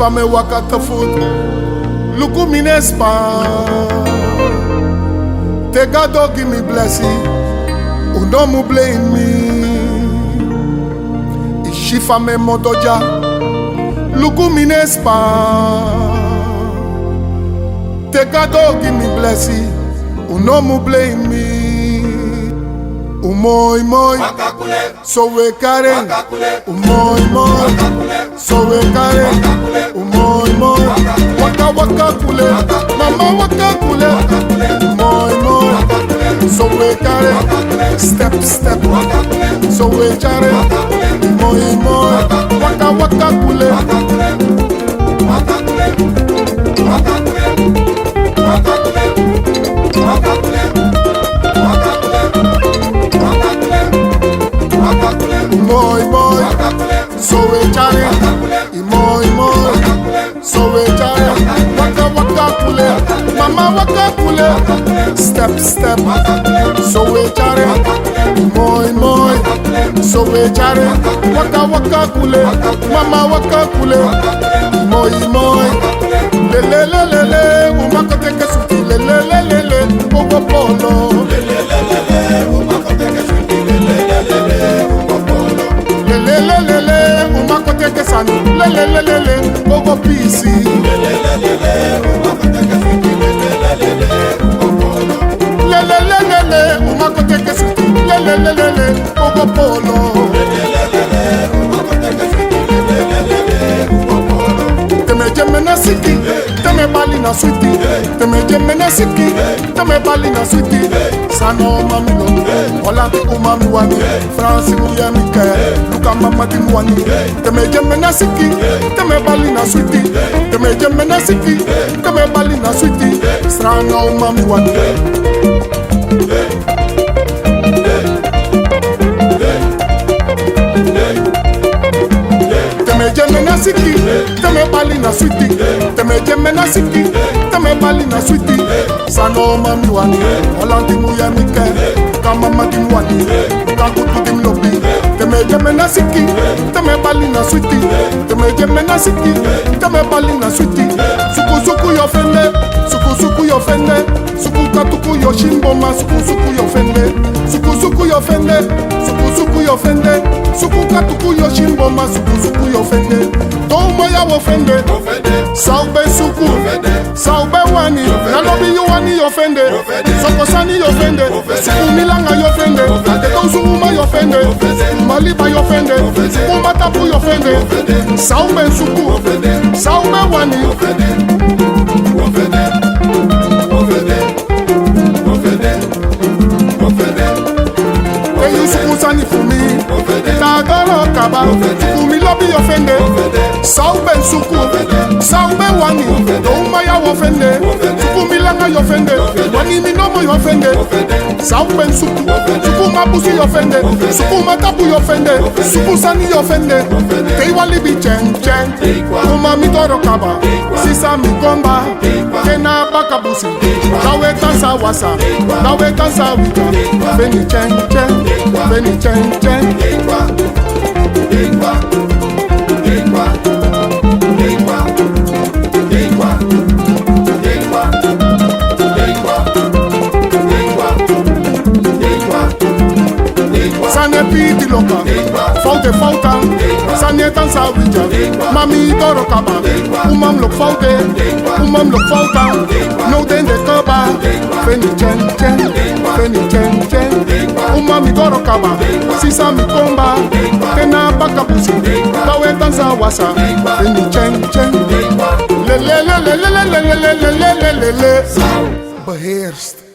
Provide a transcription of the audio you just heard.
Shifa me waka te foot, luku mi nespa. Te God give me blessing, uno mu blame me. Shifa me modoja, luku mi nespa. Te God give me blessing, uno mu blame me. Umoy moy, so we kare. Umoy moy, so we kare. Umoy moy, waka waka kule, mama waka kule. Umoy moy, so we kare. Step step, so we kare. Umoy moy, waka waka kule. Moy moy, so we chare. Moy moy, so we chare. Waka waka kule, mama waka kule. Step step, so we chare. Moy moy, so we chare. Waka waka kule, mama waka kule. Moy moy, le le le le le, umako teke suti le le le le le, ogo polo. Le le le le le, umako teke suti le le le le le. Lelelelele, umako teke sani. Lelelelele, ogo pisi. Lelelelele, umako teke siti. Lelelelele, ogo polo. Lelelelele, umako teke siti. Lelelelele, ogo polo. Lelelelele, umako teke siti. Lelelelele, ogo polo. Teme jeme na siki, teme bali na switi. Teme jeme na siki, teme bali na switi. Sano mami lo, Holland umami wani, France uyami ke, Luka mama di mwani. Teme jeme na siki, teme bali na switi. Teme jeme na siki, teme bali na switi. Sano umami wani. Teme jeme na siki, teme bali na switi. Teme jeme na siki, teme bali na switi. Sano mami wani, Holland uyami ke, Luka mama di mwani, Luka kutu di mlobi. Teme jeme na siki, teme bali na switi. Teme jeme na siki, teme bali na switi. Suku suku yo fende, suku suku yo fende. Suku katuku yo shimboma, suku suku yo fende. Suku suku yo fende, suku suku yo fende. Suku katuku yo shimboma, suku suku yo fende. Tomo ya wo fende, saube suku, saube wani. Nalobi yo wani yo fende, soko sani yo fende. Suku milanga yo fende, ateto suuma yo fende. Maliba yo fende, suku matapu yo fende. Saube suku, saube wani. Sani for me, Tagaro Kaba, Umi lobby offende, Saube Suku, Saube Wani, Domaya offende, Sukumi Langa offende, Wani Minomo offende, Saube Suku, Sukuma Busi offende, Sukuma Tapu offende, Suku Sani offende, Tewa Libi Chen Chen, Uma Mitoro Kaba, Sisa Mikomba, Kena Bakabusi, Kawe Tansa Wasa, Kawe Tansa Wika, Feni Chen Chen, Feni Chen Chen. Sane piti loka, faute falta, sane tansa wija, mami toro kaba, umam lok faute, umam lok falta, no den de kaba, feni chen chen, feni chen chen, umami toro kaba, sisa mi komba, kena bakabusi, kawe tansa wasa, feni chen chen, le le le le le le le le le le le le, beheerst.